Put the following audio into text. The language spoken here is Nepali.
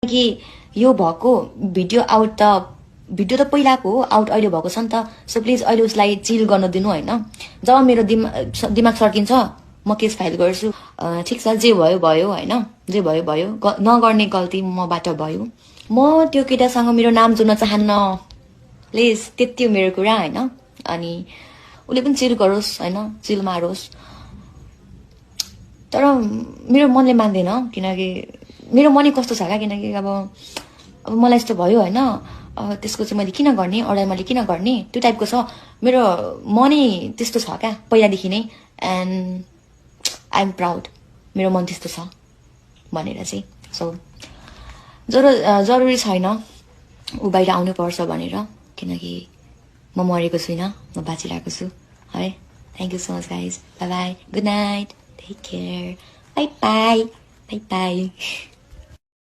कि यो भएको भिडियो त पहिलाको हो आउट अहिले भएको छ नि त सो प्लिज अहिले उसलाई चिल गर्न दिनु हैन जब मेरो दिमाग सर्किन्छ म केस फाइल गर्छु ठीक छ जे भयो भयो हैन जे भयो भयो नगर्ने गल्ती मबाट भयो म त्यो केटासँग मेरो नाम जोड्न चाहन्न प्लिज त्यति हो मेरो कुरा हैन अनि उले पनि चिल गरोस् हैन चिल मारोस् तर मेरो मनले मान्दैन किनकि मेरो मनै कस्तो छ क्या किनकि अब मलाई यस्तो भयो हैन त्यसको चाहिँ मैले किन गर्ने अरूलाई मैले किन गर्ने त्यो टाइपको छ मेरो मनै त्यस्तो छ क्या पहिलादेखि नै एन्ड आई एम प्राउड मेरो मन त्यस्तो छ भनेर चाहिँ सो जरुरी छैन ऊ बाहिर आउनु पर्छ भनेर किनकि म मरेको छुइनँ म बाँचिरहेको छु है thank you so much guys bye bye good night take care bye bye bye by